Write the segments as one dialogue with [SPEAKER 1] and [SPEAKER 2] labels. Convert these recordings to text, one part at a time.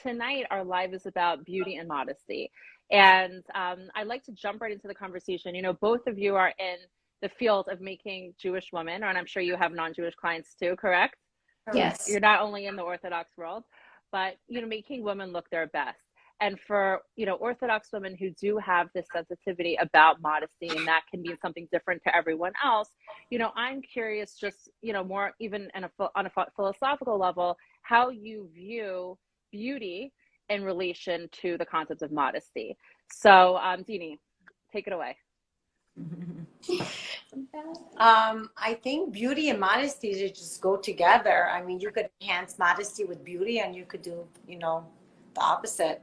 [SPEAKER 1] tonight our live is about beauty and modesty. And I'd like to jump right into the conversation. You know, both of you are in the field of making Jewish women, and I'm sure you have non-Jewish clients too, correct?
[SPEAKER 2] Yes.
[SPEAKER 1] You're not only in the Orthodox world, but, you know, making women look their best. And for, you know, Orthodox women who do have this sensitivity about modesty, and that can be something different to everyone else, you know, I'm curious just, you know, more even on a philosophical level, how you view beauty in relation to the concept of modesty. So, Dini, take it away.
[SPEAKER 3] I think beauty and modesty just go together. I mean, you could enhance modesty with beauty, and you could do, you know, the opposite.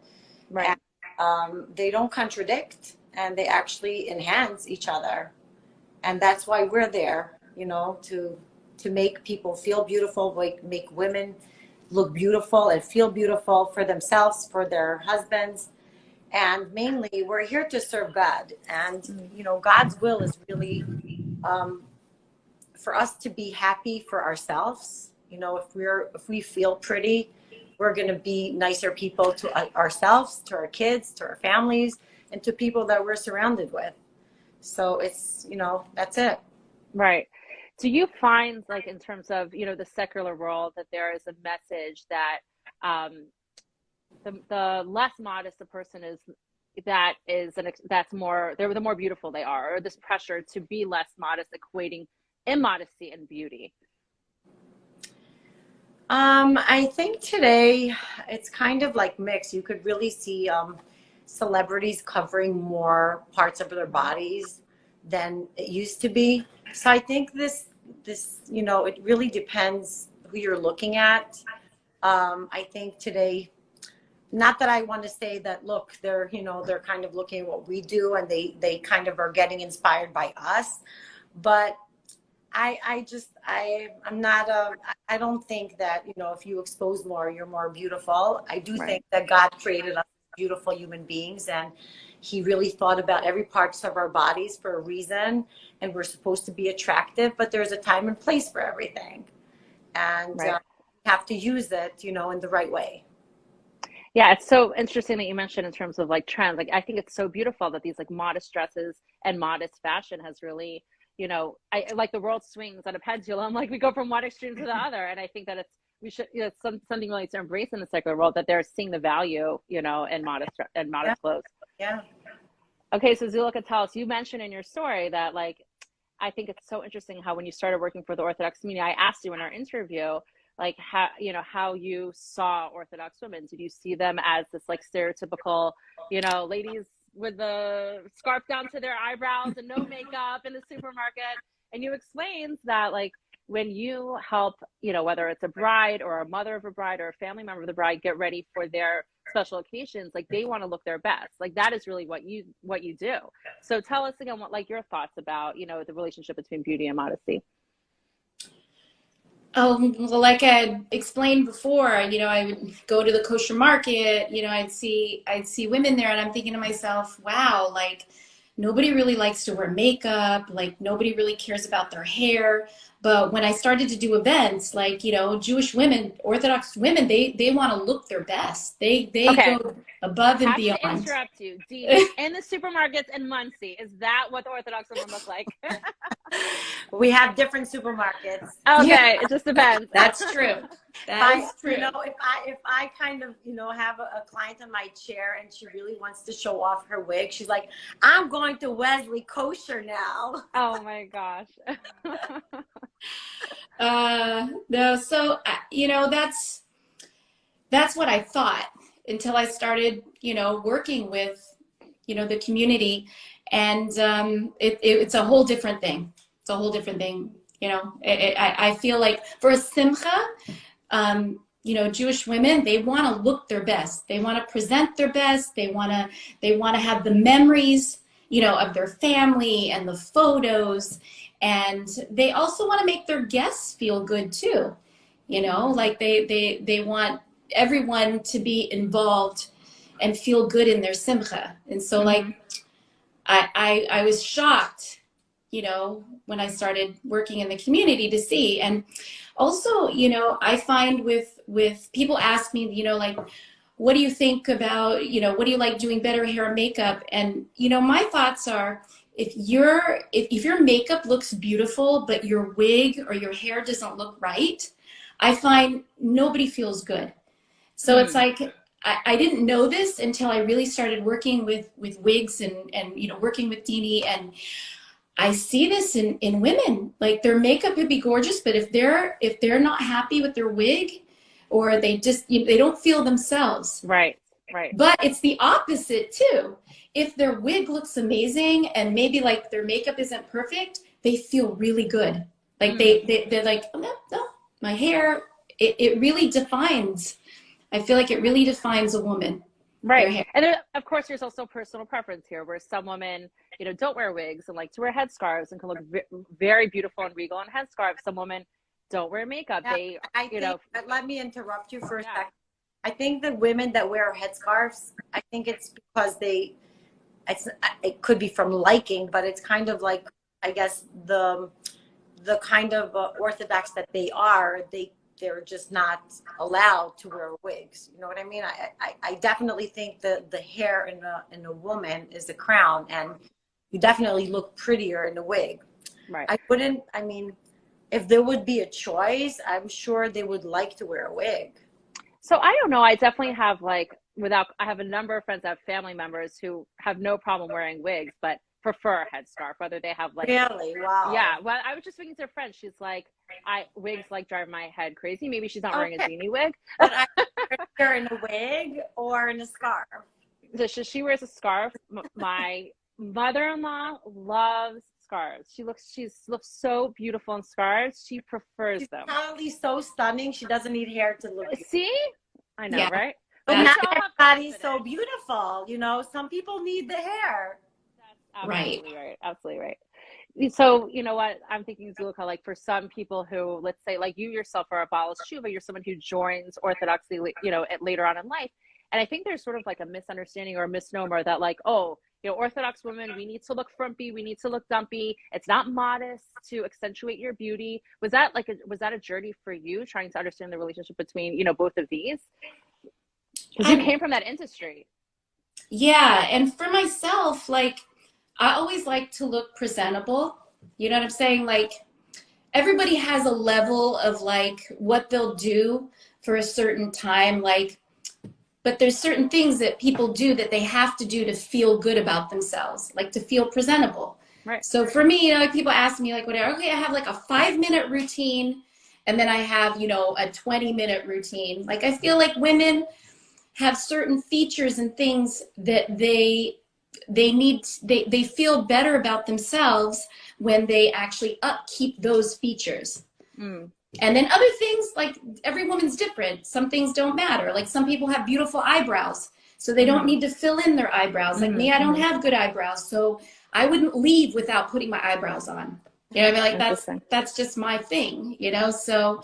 [SPEAKER 1] Right.
[SPEAKER 3] And, they don't contradict, and they actually enhance each other. And that's why we're there, you know, to make people feel beautiful, like make women look beautiful and feel beautiful for themselves, for their husbands. And mainly we're here to serve God. And, you know, God's will is really for us to be happy for ourselves. You know, if we feel pretty, we're going to be nicer people to ourselves, to our kids, to our families, and to people that we're surrounded with. So it's, you know, that's it.
[SPEAKER 1] Right. Do you find, like, in terms of, you know, the secular world, that there is a message that the less modest a person is, that's more, the more beautiful they are, or this pressure to be less modest equating immodesty and beauty?
[SPEAKER 3] I think today it's kind of like mixed. You could really see celebrities covering more parts of their bodies than it used to be. So I think this, you know, it really depends who you're looking at. I think today, not that I want to say that, look, they're, you know, they're kind of looking at what we do, and they kind of are getting inspired by us. But I don't think that, you know, if you expose more, you're more beautiful. I do think that God created us beautiful human beings, and he really thought about every part of our bodies for a reason, and we're supposed to be attractive, but there's a time and place for everything. And you have to use it, you know, in the right way.
[SPEAKER 1] Yeah, it's so interesting that you mentioned in terms of like trends. Like, I think it's so beautiful that these like modest dresses and modest fashion has really, you know, I like the world swings on a pendulum. Like, we go from one extreme to the other, and I think that we should, you know, something really to embrace in the secular world, that they're seeing the value, you know, in modest clothes.
[SPEAKER 3] Yeah.
[SPEAKER 1] Okay, so Zulica, tell us. You mentioned in your story that, like, I think it's so interesting how when you started working for the Orthodox community, I asked you in our interview, like, how you saw Orthodox women. Did you see them as this like stereotypical, you know, ladies with the scarf down to their eyebrows and no makeup in the supermarket? And you explained that, like, when you help, you know, whether it's a bride or a mother of a bride or a family member of the bride get ready for their special occasions, like, they want to look their best. Like, that is really what you do. So tell us again what, like, your thoughts about, you know, the relationship between beauty and modesty.
[SPEAKER 2] Well, like I explained before, you know, I would go to the kosher market, you know, I'd see women there, and I'm thinking to myself, wow, like, nobody really likes to wear makeup, like, nobody really cares about their hair. But when I started to do events, like, you know, Jewish women, Orthodox women, they want to look their best. They go above and beyond.
[SPEAKER 1] I have to interrupt you. Dini, in the supermarkets in Muncie, is that what the Orthodox women look like?
[SPEAKER 3] We have different supermarkets.
[SPEAKER 1] Okay, it just depends.
[SPEAKER 2] That's true. That's true.
[SPEAKER 3] You know, if I kind of, you know, have a client in my chair and she really wants to show off her wig, she's like, I'm going to Wesley Kosher now.
[SPEAKER 1] Oh my gosh.
[SPEAKER 2] No, so you know, that's what I thought until I started, you know, working with, you know, the community, and it's a whole different thing. It's a whole different thing. You know, I feel like for a simcha, you know, Jewish women, they want to look their best. They want to present their best. They want to have the memories, you know, of their family and the photos. And they also want to make their guests feel good too. You know, like they want everyone to be involved and feel good in their simcha. And so, like, I was shocked, you know, when I started working in the community to see. And also, you know, I find with people ask me, you know, like, what do you think about, what do you like doing better, hair and makeup? And, my thoughts are, if your makeup looks beautiful, but your wig or your hair doesn't look right, I find nobody feels good. So it's like, I didn't know this until I really started working with wigs and working with Dini, and I see this in women. Like, their makeup could be gorgeous, but if they're not happy with their wig, or they just they don't feel themselves.
[SPEAKER 1] Right.
[SPEAKER 2] But it's the opposite too. If their wig looks amazing and maybe like their makeup isn't perfect, they feel really good. Like they're like, oh, no, my hair. It really defines. I feel like it really defines a woman.
[SPEAKER 1] Right. And then, of course, there's also personal preference here, where some women, don't wear wigs and like to wear headscarves and can look very beautiful and regal on headscarves. Some women don't wear makeup.
[SPEAKER 3] Yeah, let me interrupt you for a second. I think the women that wear headscarves, I think it's because it could be from liking, but it's kind of like, I guess the kind of Orthodox that they are, they're just not allowed to wear wigs. You know what I mean? I definitely think that the hair in a woman is the crown, and you definitely look prettier in a wig.
[SPEAKER 1] Right.
[SPEAKER 3] If there would be a choice, I'm sure they would like to wear a wig.
[SPEAKER 1] So I don't know. I definitely have I have a number of friends that have family members who have no problem wearing wigs, but prefer a headscarf, whether they have
[SPEAKER 3] Really? Wow.
[SPEAKER 1] Yeah. Well, I was just speaking to a friend. She's like, wigs drive my head crazy. Maybe she's not wearing a Dini wig.
[SPEAKER 3] But you're in a wig or in a scarf?
[SPEAKER 1] She wears a scarf. My mother-in-law loves scarves. She looks so beautiful in scarves. She prefers them.
[SPEAKER 3] She's probably so stunning. She doesn't need hair to look.
[SPEAKER 1] See, I know, right?
[SPEAKER 3] But not everybody's so beautiful. Some people need the hair.
[SPEAKER 1] That's absolutely right. Absolutely right. So you know what I'm thinking, Zulica, like for some people who, let's say, like you yourself are a Baal Shuva, you're someone who joins Orthodoxy, later on in life. And I think there's sort of like a misunderstanding or a misnomer that like, oh, Orthodox women, we need to look frumpy, we need to look dumpy. It's not modest to accentuate your beauty. Was that a journey for you, trying to understand the relationship between, both of these? Because you came from that industry.
[SPEAKER 2] Yeah. And for myself, like, I always like to look presentable. You know what I'm saying? Like, everybody has a level of like what they'll do for a certain time. Like, but there's certain things that people do that they have to do to feel good about themselves, like to feel presentable.
[SPEAKER 1] Right.
[SPEAKER 2] So for me, people ask me like, whatever, okay, I have like a 5-minute routine, and then I have, a 20-minute routine. Like, I feel like women have certain features and things that they feel better about themselves when they actually upkeep those features. And then other things, like every woman's different. Some things don't matter. Like some people have beautiful eyebrows, so they don't need to fill in their eyebrows. Like me, I don't have good eyebrows, so I wouldn't leave without putting my eyebrows on. You know what I mean? Like that's just my thing, So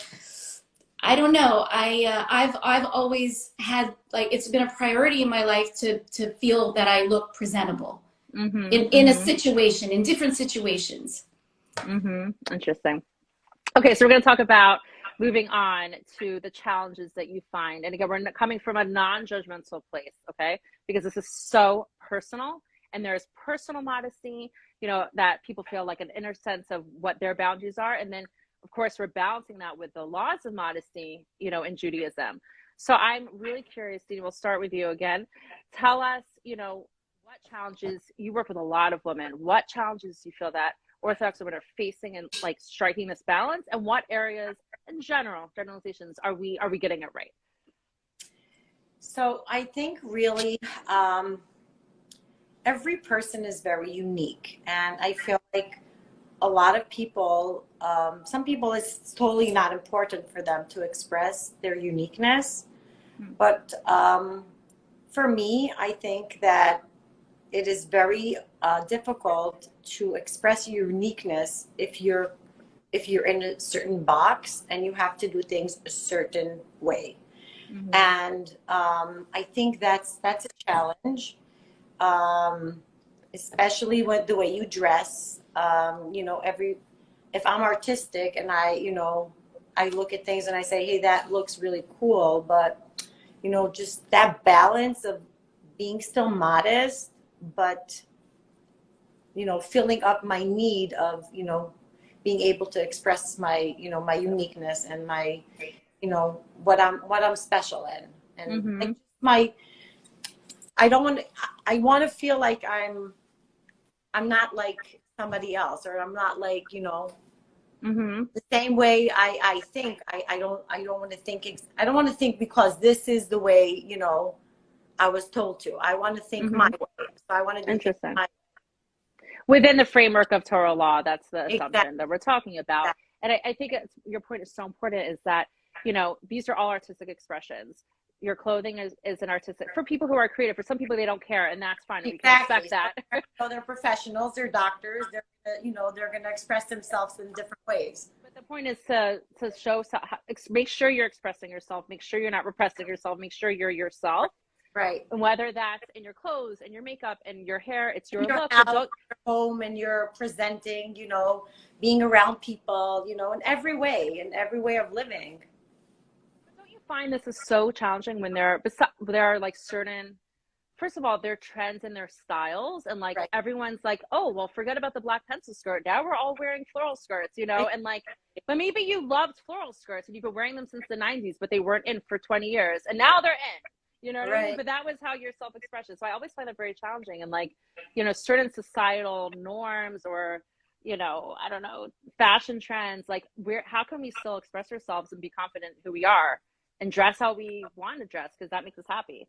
[SPEAKER 2] I don't know. I've always had, like, it's been a priority in my life to feel that I look presentable in a situation, in different situations.
[SPEAKER 1] Interesting. Okay, so we're going to talk about moving on to the challenges that you find. And again, we're coming from a non-judgmental place, okay? Because this is so personal, and there's personal modesty, that people feel like an inner sense of what their boundaries are. And then, of course, we're balancing that with the laws of modesty, in Judaism. So I'm really curious, Dini, we'll start with you again. Tell us, what challenges, you work with a lot of women, what challenges do you feel that Orthodox women are facing and like striking this balance, and what areas in generalizations are we getting it right?
[SPEAKER 3] So I think really every person is very unique, and I feel like a lot of people, some people, it's totally not important for them to express their uniqueness. But for me, I think that it is very difficult to express your uniqueness if you're in a certain box and you have to do things a certain way. And I think that's a challenge, especially with the way you dress. If I'm artistic and I look at things and I say, hey, that looks really cool, but you know, just that balance of being still modest, but, you know, filling up my need of, you know, being able to express my, you know, my uniqueness and my, you know, what I'm special in. And like my, I don't want to, I want to feel like I'm not like somebody else, or I'm not like, you know, the same way I think. I don't want to think, I don't want to think because this is the way, you know, I was told to. I want to think my way. So I want to do things my way.
[SPEAKER 1] Within the framework of Torah law, that's the assumption
[SPEAKER 3] Exactly.
[SPEAKER 1] that we're talking about. And I think your point is so important, is that, you know, these are all artistic expressions. Your clothing is an artistic, for people who are creative. For some people, they don't care, and that's fine. We can respect that.
[SPEAKER 3] So they're professionals, they're doctors, they're, you know, they're going to express themselves in different ways.
[SPEAKER 1] But the point is to show, make sure you're expressing yourself, make sure you're not repressing yourself, make sure you're yourself.
[SPEAKER 3] Right.
[SPEAKER 1] And whether that's in your clothes and your makeup and your hair, it's your look.
[SPEAKER 3] Out, your home, and you're presenting, you know, being around people, you know, in every way of living.
[SPEAKER 1] But don't you find this is so challenging when there are like certain, first of all, there are trends and their styles, and like everyone's like, oh, well, forget about the black pencil skirt. Now we're all wearing floral skirts, you know, and like, but maybe you loved floral skirts and you've been wearing them since the 90s, but they weren't in for 20 years, and now they're in. You know what I mean? But that was how your self-expression. So I always find that very challenging. And like, you know, certain societal norms, or, you know, I don't know, fashion trends, like how can we still express ourselves and be confident who we are and dress how we want to dress? Because that makes us happy.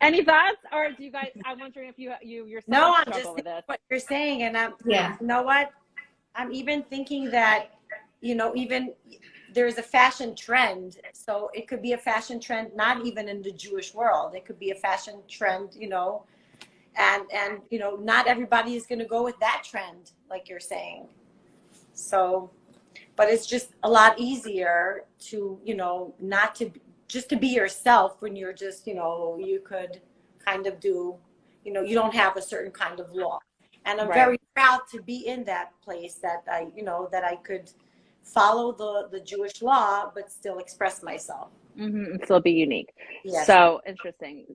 [SPEAKER 1] Any thoughts? Or do you guys, I'm wondering if you yourself
[SPEAKER 3] no, I'm
[SPEAKER 1] struggle
[SPEAKER 3] just
[SPEAKER 1] with this.
[SPEAKER 3] What you're saying. And you know what? I'm even thinking that, you know, even there's a fashion trend. So it could be a fashion trend, not even in the Jewish world. It could be a fashion trend, you know, and you know, not everybody is going to go with that trend, like you're saying. So, but it's just a lot easier to, you know, not to, just to be yourself when you're just, you know, you could kind of do, you know, you don't have a certain kind of law. And I'm very proud to be in that place, that I, you know, that I could follow the Jewish law, but still express myself.
[SPEAKER 1] And still be unique. Yes. So interesting.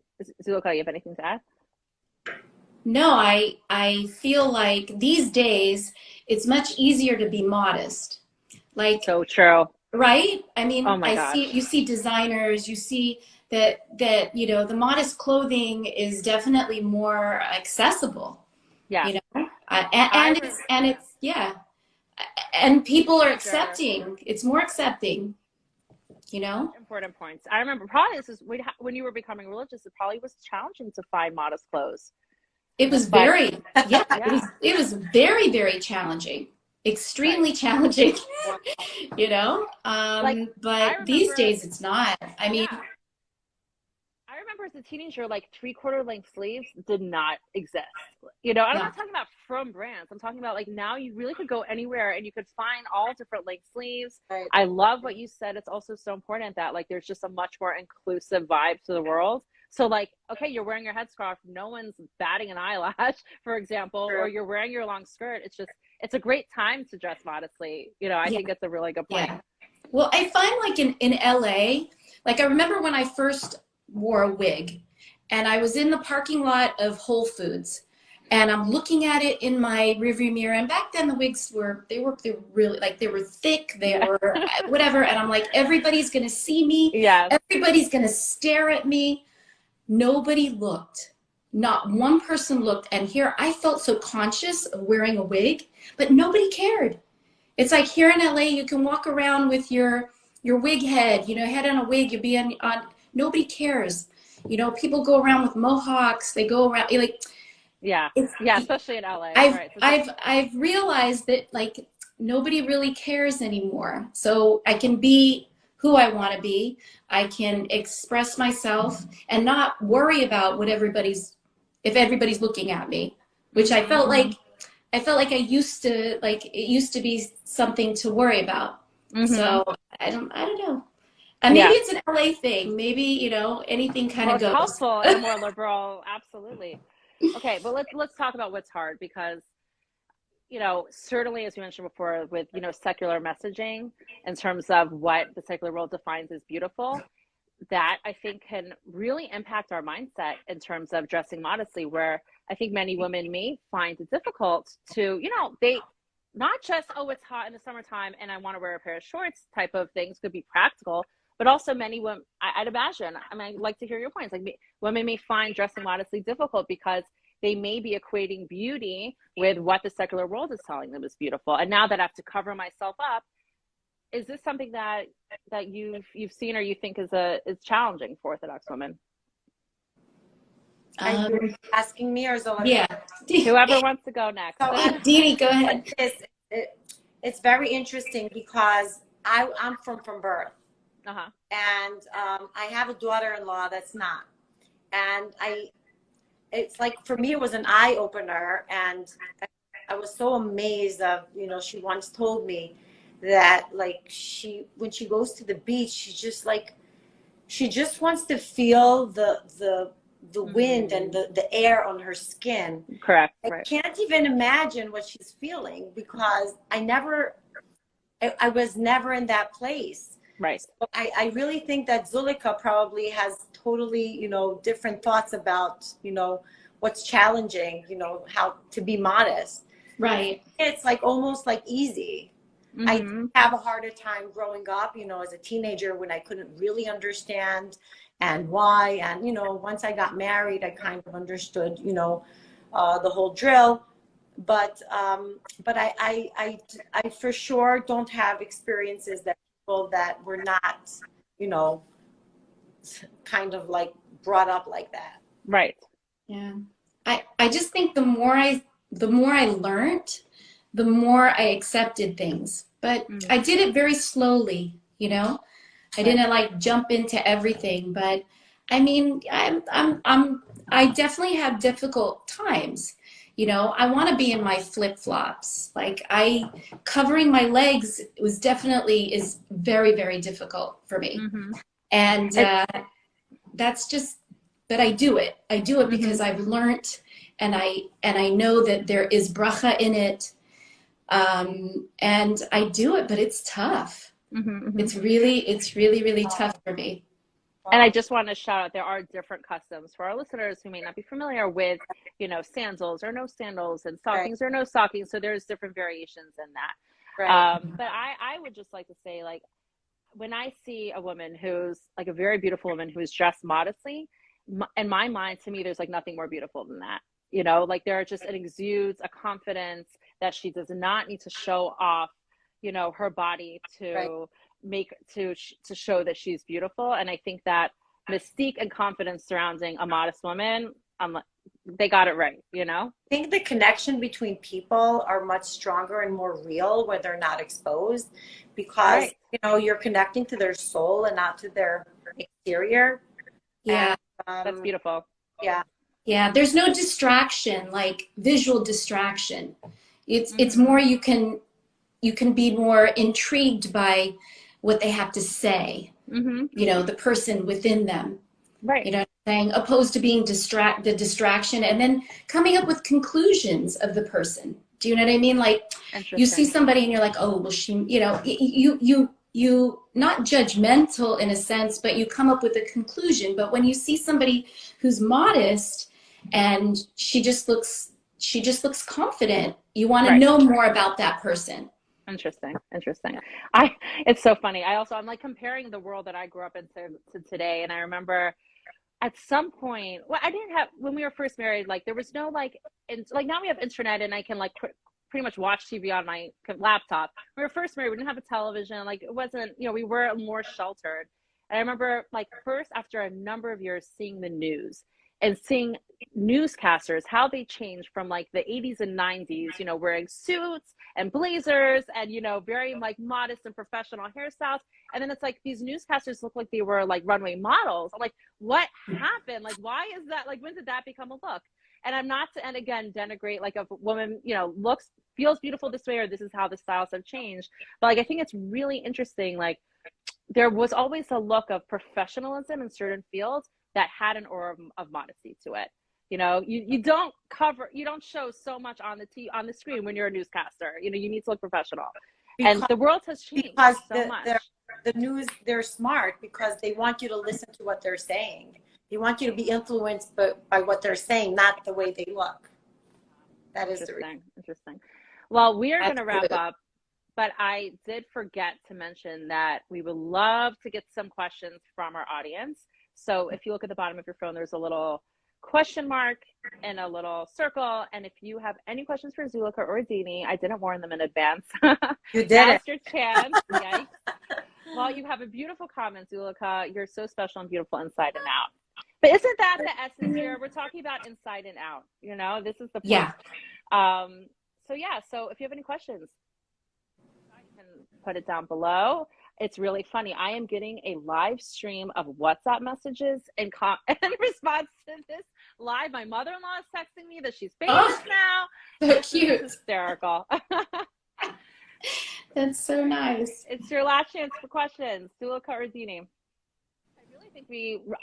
[SPEAKER 1] Zulica, you have anything to add?
[SPEAKER 2] No, I feel like these days it's much easier to be modest. Like,
[SPEAKER 1] so true.
[SPEAKER 2] Right? I mean, you see designers, you see that, you know, the modest clothing is definitely more accessible. Yeah. You know, and it's and people are accepting. It's more accepting, you know?
[SPEAKER 1] Important points. I remember probably this is when you were becoming religious, it probably was challenging to find modest clothes.
[SPEAKER 2] It was very, it was very, very challenging. Extremely challenging, you know? But these days it's not. I mean,
[SPEAKER 1] I remember as a teenager, like 3/4 length sleeves did not exist. You know, I'm not talking about from brands. I'm talking about like now you really could go anywhere and you could find all different length sleeves. Right. I love what you said. It's also so important that like there's just a much more inclusive vibe to the world. So like, okay, you're wearing your headscarf, no one's batting an eyelash, for example, or you're wearing your long skirt. It's just, it's a great time to dress modestly. You know, I think that's a really good point.
[SPEAKER 2] Yeah. Well, I find like in LA, like I remember when I first wore a wig and I was in the parking lot of Whole Foods and I'm looking at it in my rearview mirror. And back then the wigs they were really like, they were thick, they were whatever. And I'm like, everybody's going to see me. Yeah. Everybody's going to stare at me. Nobody looked. Not one person looked. And here I felt so conscious of wearing a wig, but nobody cared. It's like here in LA, you can walk around with your wig head, you know, head on a wig, you'll be on, nobody cares. You know, people go around with mohawks, they go around like,
[SPEAKER 1] especially in LA.
[SPEAKER 2] I've realized that like nobody really cares anymore. So I can be who I want to be. I can express myself and not worry about what if everybody's looking at me, which I felt like I used to, like it used to be something to worry about. So I don't know. And maybe it's an LA thing. Maybe, you know, anything kind of goes.
[SPEAKER 1] Helpful and more liberal. Absolutely. Okay, but let's talk about what's hard, because you know, certainly as we mentioned before with, you know, secular messaging in terms of what the secular world defines as beautiful, that I think can really impact our mindset in terms of dressing modestly, where I think many women may find it difficult to, you know, they not just, oh, it's hot in the summertime and I want to wear a pair of shorts type of things could be practical, but also many women, I'd imagine, I mean, I'd like to hear your points. Like women may find dressing modestly difficult because they may be equating beauty with what the secular world is telling them is beautiful. And now that I have to cover myself up, is this something that you've seen or you think is challenging for Orthodox women?
[SPEAKER 3] Are you asking me or Zola?
[SPEAKER 2] Yeah.
[SPEAKER 1] Whoever wants to go next.
[SPEAKER 3] So,
[SPEAKER 2] Dini, go ahead.
[SPEAKER 3] It's very interesting because I'm from birth.
[SPEAKER 1] Uh-huh.
[SPEAKER 3] And I have a daughter-in-law that's not. And it's like, for me, it was an eye opener. And I was so amazed of, you know, she once told me that like when she goes to the beach, she just wants to feel the wind and the air on her skin.
[SPEAKER 1] Correct.
[SPEAKER 3] I can't even imagine what she's feeling because I was never in that place.
[SPEAKER 1] Right.
[SPEAKER 3] So I really think that Zulica probably has totally, you know, different thoughts about, you know, what's challenging, you know, how to be modest.
[SPEAKER 2] Right.
[SPEAKER 3] It's like almost like easy. I have a harder time growing up, you know, as a teenager when I couldn't really understand and why. And, you know, once I got married, I kind of understood, you know, the whole drill. But I for sure don't have experiences that people that were not, you know, kind of like brought up like that.
[SPEAKER 1] Right.
[SPEAKER 2] Yeah. I just think the more I learned, the more I accepted things. But I did it very slowly, you know. I didn't like jump into everything, but I mean, I definitely have difficult times. You know, I want to be in my flip-flops. Like covering my legs is very, very difficult for me. And that's just, but I do it. I do it because I've learned and I know that there is bracha in it. And I do it, but it's tough. It's really, really tough for me.
[SPEAKER 1] And I just want to shout out, there are different customs for our listeners who may not be familiar with, you know, sandals or no sandals and stockings or no stockings. So there's different variations in that.
[SPEAKER 3] Right.
[SPEAKER 1] But I would just like to say, like, when I see a woman who's like a very beautiful woman who's dressed modestly, in my mind, to me, there's like nothing more beautiful than that. You know, like it exudes a confidence that she does not need to show off, you know, her body to to show that she's beautiful. And I think that mystique and confidence surrounding a modest woman, they got it right, you know?
[SPEAKER 3] I think the connection between people are much stronger and more real when they're not exposed because, you know, you're connecting to their soul and not to their exterior.
[SPEAKER 2] Yeah.
[SPEAKER 3] And,
[SPEAKER 1] that's beautiful.
[SPEAKER 3] Yeah.
[SPEAKER 2] Yeah. There's no distraction, like visual distraction. It's more, you can be more intrigued by what they have to say, you know, the person within them.
[SPEAKER 1] Right.
[SPEAKER 2] You know what I'm saying? Opposed to being the distraction and then coming up with conclusions of the person. Do you know what I mean? Like you see somebody and you're like, oh, well, she, you know, you not judgmental in a sense, but you come up with a conclusion. But when you see somebody who's modest and she just looks confident, you want to know more about that person.
[SPEAKER 1] Interesting. It's so funny. I'm like comparing the world that I grew up in to today. And I remember at some point, well, I didn't have, when we were first married, like there was no like now we have internet and I can like pretty much watch TV on my laptop. When we were first married, we didn't have a television. Like it wasn't, you know, we were more sheltered. And I remember like first after a number of years seeing the news and seeing newscasters, how they changed from like the 80s and 90s, you know, wearing suits and blazers and, you know, very like modest and professional hairstyles. And then it's like these newscasters look like they were like runway models. I'm like, what happened? Like, why is that? Like, when did that become a look? And I'm not to, and again, denigrate like if a woman, you know, feels beautiful this way, or this is how the styles have changed. But like, I think it's really interesting. Like there was always a look of professionalism in certain fields that had an aura of modesty to it. You know, you don't cover, you don't show so much on the screen when you're a newscaster. You know, you need to look professional. And the world has changed
[SPEAKER 3] because
[SPEAKER 1] so much.
[SPEAKER 3] The news, they're smart because they want you to listen to what they're saying. They want you to be influenced by what they're saying, not the way they look. That is
[SPEAKER 1] Interesting. Well, we are going to wrap up, but I did forget to mention that we would love to get some questions from our audience. So if you look at the bottom of your phone, there's a little question mark and a little circle. And if you have any questions for Zulica or Dini, I didn't warn them in advance.
[SPEAKER 3] You did
[SPEAKER 1] Now's your chance. Yikes. Well, you have a beautiful comment, Zulica. You're so special and beautiful inside and out. But isn't that the essence here? We're talking about inside and out. You know, this is the point.
[SPEAKER 2] Yeah.
[SPEAKER 1] So if you have any questions, you can put it down below. It's really funny. I am getting a live stream of WhatsApp messages in response to this live. My mother-in-law is texting me that she's famous now.
[SPEAKER 2] So cute.
[SPEAKER 1] It's hysterical.
[SPEAKER 2] That's so nice.
[SPEAKER 1] It's your last chance for questions. Zulica or Dini? I really think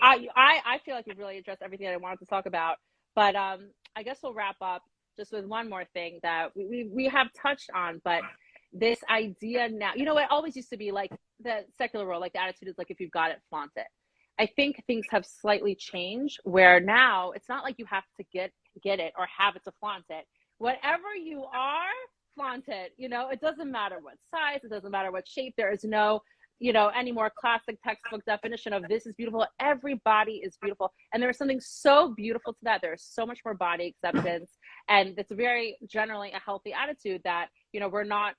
[SPEAKER 1] I feel like we've really addressed everything that I wanted to talk about. But I guess we'll wrap up just with one more thing that we have touched on, but this idea now, you know, it always used to be like the secular world, like the attitude is like, if you've got it, flaunt it. I think things have slightly changed where now it's not like you have to get it or have it to flaunt it. Whatever you are, flaunt it. You know, it doesn't matter what size, it doesn't matter what shape. There is no, you know, any more classic textbook definition of this is beautiful. Everybody is beautiful. And there is something so beautiful to that. There's so much more body acceptance. And it's very generally a healthy attitude that, you know, we're not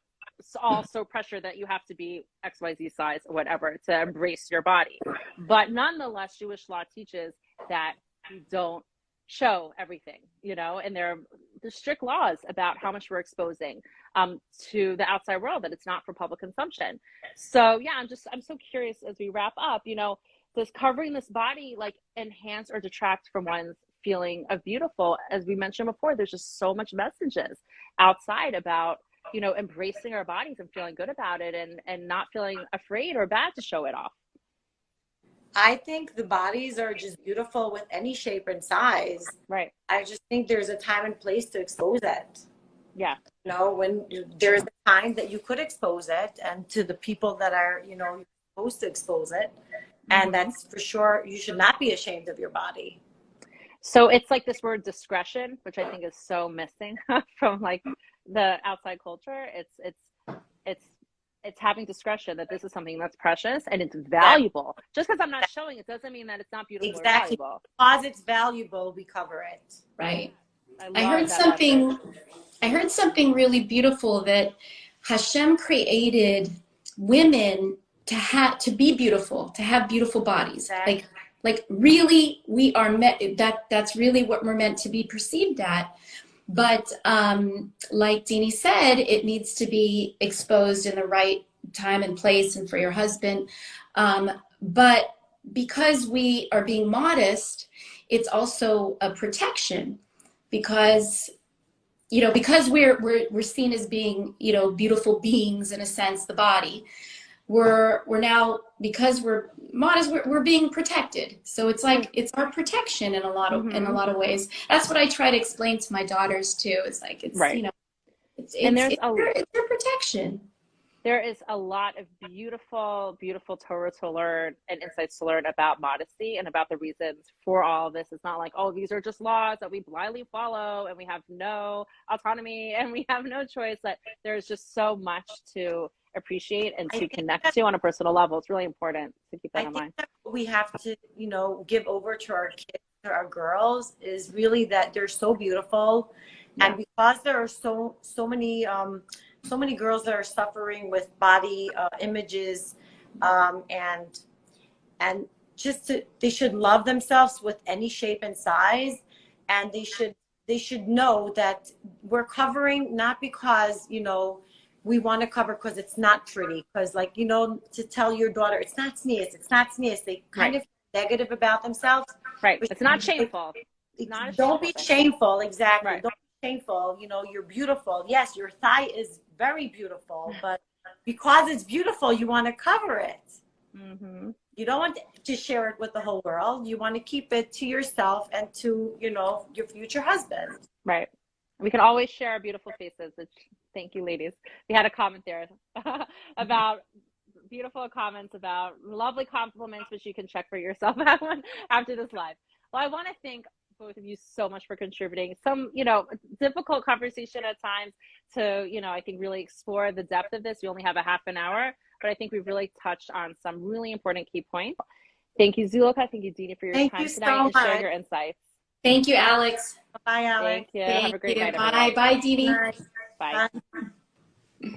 [SPEAKER 1] all so pressured that you have to be XYZ size or whatever to embrace your body. But nonetheless, Jewish law teaches that you don't show everything, you know, and there's strict laws about how much we're exposing to the outside world, that it's not for public consumption. So yeah, I'm so curious as we wrap up, you know, does covering this body like enhance or detract from one's feeling of beautiful? As we mentioned before, there's just so much messages outside about, you know, embracing our bodies and feeling good about it and not feeling afraid or bad to show it off.
[SPEAKER 3] I think the bodies are just beautiful with any shape and size.
[SPEAKER 1] Right.
[SPEAKER 3] I just think there's a time and place to expose it.
[SPEAKER 1] Yeah.
[SPEAKER 3] You know, when there's a time that you could expose it, and to the people that are, you know, supposed to expose it. And that's for sure, you should not be ashamed of your body.
[SPEAKER 1] So it's like this word discretion, which I think is so missing from like the outside culture. It's having discretion that this is something that's precious and it's valuable. Just because I'm not showing it doesn't mean that it's not beautiful or valuable.
[SPEAKER 3] Because it's valuable, we cover it.
[SPEAKER 2] Right. I heard something really beautiful, that Hashem created women to be beautiful, to have beautiful bodies.
[SPEAKER 3] Exactly.
[SPEAKER 2] Like really, we are that's really what we're meant to be perceived at. But like Dini said, it needs to be exposed in the right time and place and for your husband. But because we are being modest, it's also a protection, because, you know, because we're seen as being, you know, beautiful beings in a sense, the body. We're now, because we're modest, we're being protected. So it's like, it's our protection in a lot of ways. That's what I try to explain to my daughters too. It's like, it's, right. You know, it's their protection.
[SPEAKER 1] There is a lot of beautiful, beautiful Torah to learn and insights to learn about modesty and about the reasons for all of this. It's not like, oh, these are just laws that we blindly follow and we have no autonomy and we have no choice. That there's just so much to appreciate and to connect to on a personal level. It's really important to keep that in mind.
[SPEAKER 3] That we have to, you know, give over to our kids, to our girls, is really that they're so beautiful. Yeah. And because there are so many girls that are suffering with body images, and just they should love themselves with any shape and size, and they should know that we're covering not because, you know, we want to cover because it's not pretty, because, like, you know, to tell your daughter it's not sneeze, they kind of negative about themselves.
[SPEAKER 1] Right. It's not shameful.
[SPEAKER 3] Don't be shameful. Exactly.
[SPEAKER 1] Right.
[SPEAKER 3] Don't be shameful. You know, you're beautiful. Yes, your thigh is very beautiful, but because it's beautiful, you want to cover it. You don't want to share it with the whole world. You want to keep it to yourself and to, you know, your future husband.
[SPEAKER 1] Right. We can always share our beautiful faces, which, thank you, ladies. We had a comment there about beautiful comments about lovely compliments, which you can check for yourself after this live. Well, I want to thank both of you so much for contributing. Some, you know, difficult conversation at times to, you know, I think really explore the depth of this. We only have a half an hour, but I think we've really touched on some really important key points. Thank you, Zulica. Thank you, Dini, for your time tonight and sharing your insights.
[SPEAKER 2] Thank you, Alex.
[SPEAKER 3] Bye, Alex.
[SPEAKER 1] Thank you. Have a great night, everyone.
[SPEAKER 2] Bye. Bye, Dini.
[SPEAKER 1] Bye.
[SPEAKER 3] Bye.